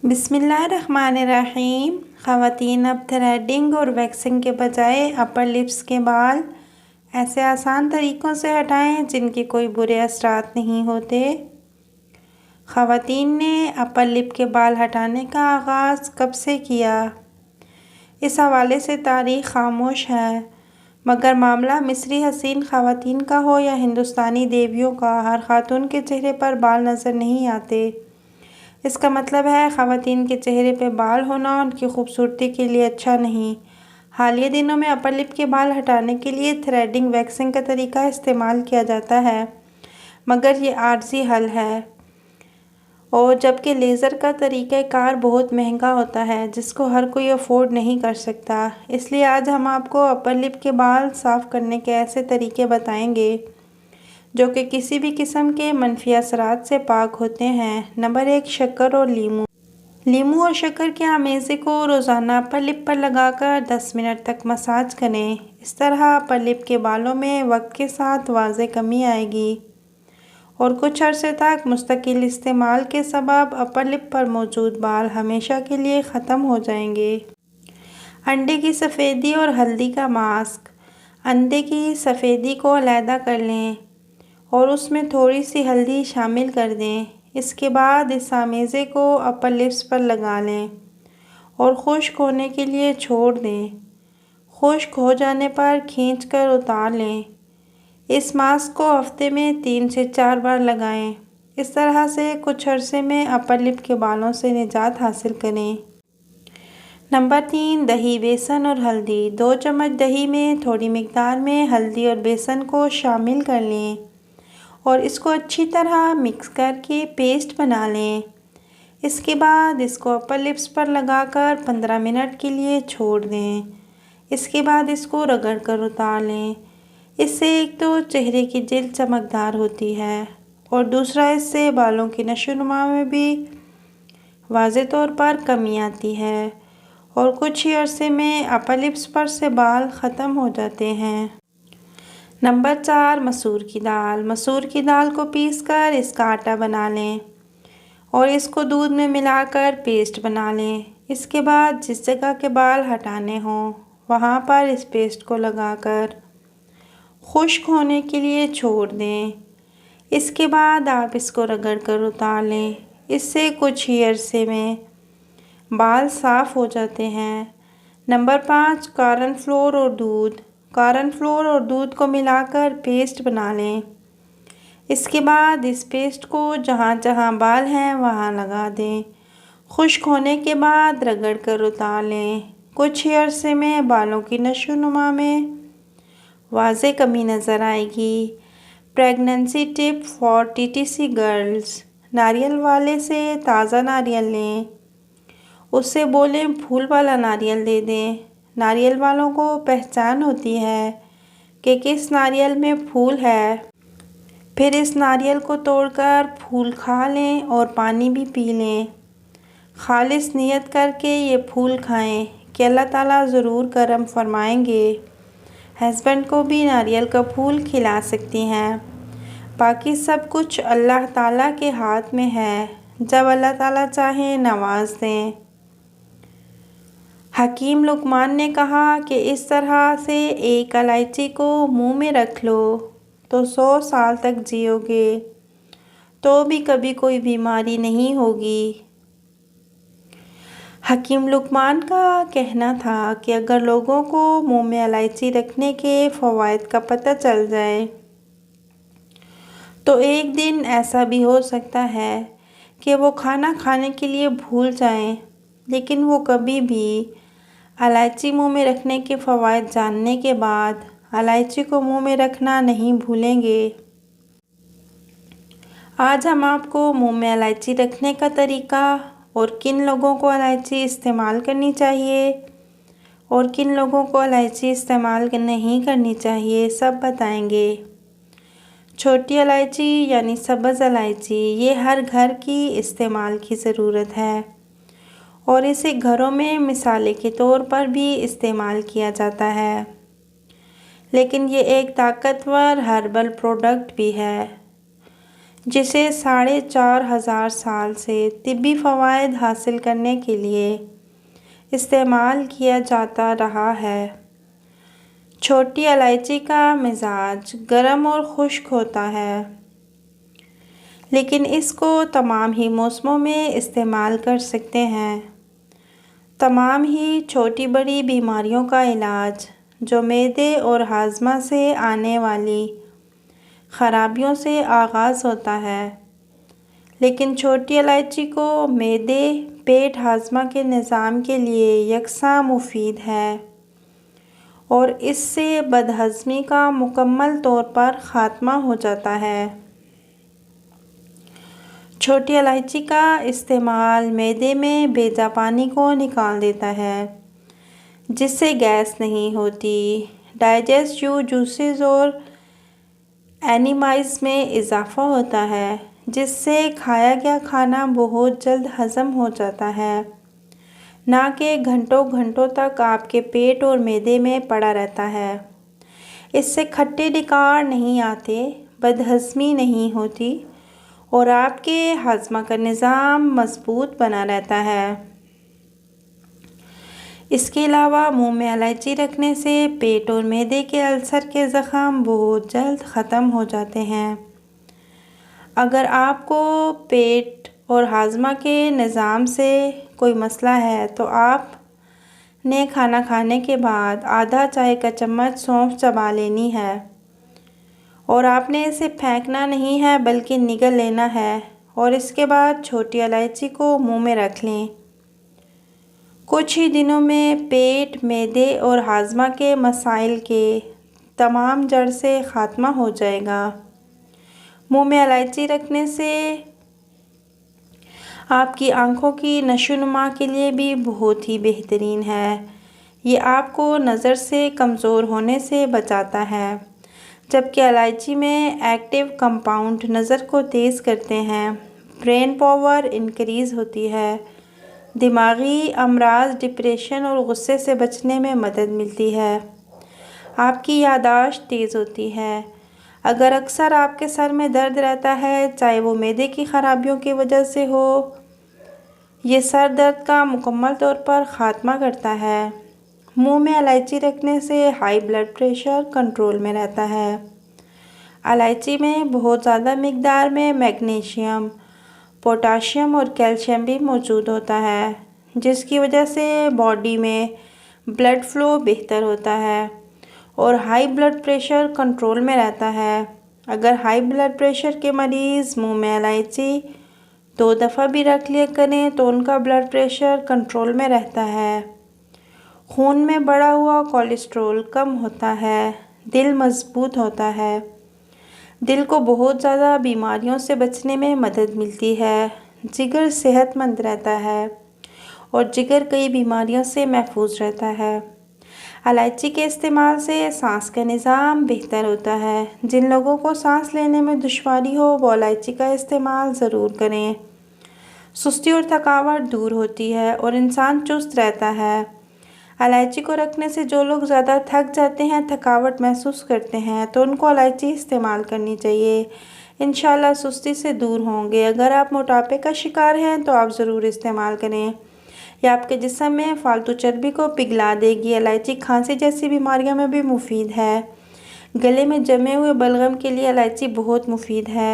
बिस्मिल्लाहिर्रहमानिर्रहीम। ख़वातीन अब थ्रेडिंग और वैक्सिंग के बजाय अपर लिप्स के बाल ऐसे आसान तरीक़ों से हटाएं जिनके कोई बुरे असरात नहीं होते। ख़वातीन ने अपर लिप के बाल हटाने का आगाज़ कब से किया, इस हवाले से तारीख़ खामोश है, मगर मामला मिस्री हसीन ख़वातीन का हो या हिंदुस्तानी देवियों का, हर ख़ातून के चेहरे पर बाल नज़र नहीं आते। इसका मतलब है ख़वातीन के चेहरे पे बाल होना उनकी खूबसूरती के लिए अच्छा नहीं। हालिया दिनों में अपर लिप के बाल हटाने के लिए थ्रेडिंग वैक्सिंग का तरीका इस्तेमाल किया जाता है, मगर ये आर्जी हल है और जबकि लेज़र का तरीक़ाकार बहुत महंगा होता है जिसको हर कोई अफोर्ड नहीं कर सकता। इसलिए आज हम आपको अपर लिप के बाल साफ़ करने के ऐसे तरीके बताएंगे जो कि किसी भी किस्म के मनफी असरात से पाक होते हैं। नंबर 1, शक्कर और लीमू। लीमू और शक्कर के आमेज़े को रोज़ाना अपर लिप पर लगाकर 10 मिनट तक मसाज करें। इस तरह अपर लिप के बालों में वक्त के साथ वाज़ेह कमी आएगी और कुछ अरसे तक मुस्तकिल इस्तेमाल के सबब अपर लिप पर मौजूद बाल हमेशा के लिए ख़त्म हो जाएंगे। अंडे की सफ़ेदी और हल्दी का मास्क। अंडे की सफ़ेदी को अलहदा कर लें और उसमें थोड़ी सी हल्दी शामिल कर दें। इसके बाद इस आमेज़े को अपर लिप्स पर लगा लें और खुश्क होने के लिए छोड़ दें। खुश्क हो जाने पर खींचकर उतार लें। इस मास्क को हफ्ते में 3 से 4 बार लगाएं। इस तरह से कुछ अरसे में अपर लिप के बालों से निजात हासिल करें। नंबर 3, दही, बेसन और हल्दी। 2 चम्मच दही में थोड़ी मिकदार में हल्दी और बेसन को शामिल कर लें और इसको अच्छी तरह मिक्स करके पेस्ट बना लें। इसके बाद इसको अपर लिप्स पर लगाकर 15 मिनट के लिए छोड़ दें। इसके बाद इसको रगड़ कर उतार लें। इससे एक तो चेहरे की जिल्द चमकदार होती है और दूसरा इससे बालों की नशोनुमा में भी वाज़ेह तौर पर कमी आती है और कुछ ही अरसे में अपर लिप्स पर से बाल ख़त्म हो जाते हैं। नंबर 4, मसूर की दाल। मसूर की दाल को पीसकर इसका आटा बना लें और इसको दूध में मिलाकर पेस्ट बना लें। इसके बाद जिस जगह के बाल हटाने हों वहाँ पर इस पेस्ट को लगाकर खुश्क होने के लिए छोड़ दें। इसके बाद आप इसको रगड़ कर उतार लें। इससे कुछ ही अरसे में बाल साफ़ हो जाते हैं। नंबर 5, कॉर्नफ्लोर और दूध। कॉर्नफ्लोर और दूध को मिलाकर पेस्ट बना लें। इसके बाद इस पेस्ट को जहाँ जहाँ बाल हैं वहाँ लगा दें। खुश्क होने के बाद रगड़ कर उतार लें। कुछ ही अरसे में बालों की नशोनुमा में वाज़ेह कमी नज़र आएगी। Pregnancy tip for TTC girls. नारियल वाले से ताज़ा नारियल लें, उससे बोलें फूल वाला नारियल दे दें। नारियल वालों को पहचान होती है कि किस नारियल में फूल है। फिर इस नारियल को तोड़कर फूल खा लें और पानी भी पी लें। खालिस नियत करके ये फूल खाएं कि अल्लाह ताला ज़रूर करम फरमाएंगे। हस्बैंड को भी नारियल का फूल खिला सकती हैं। बाकी सब कुछ अल्लाह ताला के हाथ में है, जब अल्लाह ताला चाहे नवाज दें। हकीम लुकमान ने कहा कि इस तरह से एक इलायची को मुंह में रख लो तो 100 साल तक जियोगे, तो भी कभी कोई बीमारी नहीं होगी। हकीम लुकमान का कहना था कि अगर लोगों को मुंह में इलायची रखने के फ़वाइद का पता चल जाए तो एक दिन ऐसा भी हो सकता है कि वो खाना खाने के लिए भूल जाएं, लेकिन वो कभी भी इलायची मुंह में रखने के फ़वाइद जानने के बाद इलायची को मुंह में रखना नहीं भूलेंगे। आज हम आपको मुंह में इलायची रखने का तरीका और किन लोगों को इलायची इस्तेमाल करनी चाहिए और किन लोगों को इलायची इस्तेमाल नहीं करनी चाहिए सब बताएंगे। छोटी इलायची यानी सब्ज़ इलायची, ये हर घर की इस्तेमाल की ज़रूरत है और इसे घरों में मिसाले के तौर पर भी इस्तेमाल किया जाता है, लेकिन ये एक ताकतवर हर्बल प्रोडक्ट भी है। जिसे 4,500 साल से तिब्बी फ़वाइद हासिल करने के लिए इस्तेमाल किया जाता रहा है। छोटी इलायची का मिजाज गर्म और खुश्क होता है, लेकिन इसको तमाम ही मौसमों में इस्तेमाल कर सकते हैं। तमाम ही छोटी बड़ी बीमारियों का इलाज जो मैदे और हाजमा से आने वाली ख़राबियों से आगाज़ होता है, लेकिन छोटी इलायची को मैदे पेट हाजमा के निज़ाम के लिए यकसा मुफीद है और इससे बदहज़मी का मुकम्मल तौर पर ख़ात्मा हो जाता है। छोटी इलायची का इस्तेमाल मैदे में भेजा पानी को निकाल देता है, जिससे गैस नहीं होती, डाइजेस्टिव जूसेस और एनिमाइज़ में इजाफ़ा होता है, जिससे खाया गया खाना बहुत जल्द हज़म हो जाता है, ना कि घंटों घंटों तक आपके पेट और मैदे में पड़ा रहता है। इससे खट्टे डिकार नहीं आते, बदहज़मी नहीं होती और आपके हाजमा का निज़ाम मज़बूत बना रहता है। इसके अलावा मुंह में इलायची रखने से पेट और मैदे के अल्सर के ज़ख़म बहुत जल्द ख़त्म हो जाते हैं। अगर आपको पेट और हाजमा के निज़ाम से कोई मसला है तो आपने खाना खाने के बाद आधा चाय का चम्मच सौंफ चबा लेनी है और आपने इसे फेंकना नहीं है बल्कि निगल लेना है और इसके बाद छोटी इलायची को मुंह में रख लें। कुछ ही दिनों में पेट, मैदे और हाजमा के मसाइल के तमाम जड़ से ख़ात्मा हो जाएगा। मुंह में इलायची रखने से आपकी आँखों की नशोनुमा के लिए भी बहुत ही बेहतरीन है। ये आपको नज़र से कमज़ोर होने से बचाता है, जबकि इलायची में एक्टिव कंपाउंड नज़र को तेज़ करते हैं, ब्रेन पावर इंक्रीज़ होती है, दिमागी अमराज, डिप्रेशन और गुस्से से बचने में मदद मिलती है, आपकी यादाश्त तेज़ होती है। अगर अक्सर आपके सर में दर्द रहता है, चाहे वो मैदे की ख़राबियों की वजह से हो, ये सर दर्द का मुकम्मल तौर पर ख़ात्मा करता है। मुंह में इलायची रखने से हाई ब्लड प्रेशर कंट्रोल में रहता है। इलायची में बहुत ज़्यादा मिक़दार में मैग्नीशियम, पोटाशियम और कैल्शियम भी मौजूद होता है, जिसकी वजह से बॉडी में ब्लड फ़्लो बेहतर होता है और हाई ब्लड प्रेशर कंट्रोल में रहता है। अगर हाई ब्लड प्रेशर के मरीज़ मुंह में इलायची 2 दफ़ा भी रख लिया करें तो उनका ब्लड प्रेशर कंट्रोल में रहता है। खून में बढ़ा हुआ कोलेस्ट्रॉल कम होता है, दिल मज़बूत होता है, दिल को बहुत ज़्यादा बीमारियों से बचने में मदद मिलती है, जिगर सेहतमंद रहता है और जिगर कई बीमारियों से महफूज रहता है। इलायची के इस्तेमाल से सांस का निज़ाम बेहतर होता है। जिन लोगों को सांस लेने में दुश्वारी हो वो इलायची का इस्तेमाल ज़रूर करें। सुस्ती और थकावट दूर होती है और इंसान चुस्त रहता है। इलायची को रखने से जो लोग ज़्यादा थक जाते हैं, थकावट महसूस करते हैं, तो उनको इलायची इस्तेमाल करनी चाहिए। इंशाल्लाह सुस्ती से दूर होंगे। अगर आप मोटापे का शिकार हैं तो आप ज़रूर इस्तेमाल करें। यह आपके जिस्म में फ़ालतू चर्बी को पिघला देगी। इलायची खांसी जैसी बीमारियों में भी मुफीद है। गले में जमे हुए बलगम के लिए इलायची बहुत मुफीद है।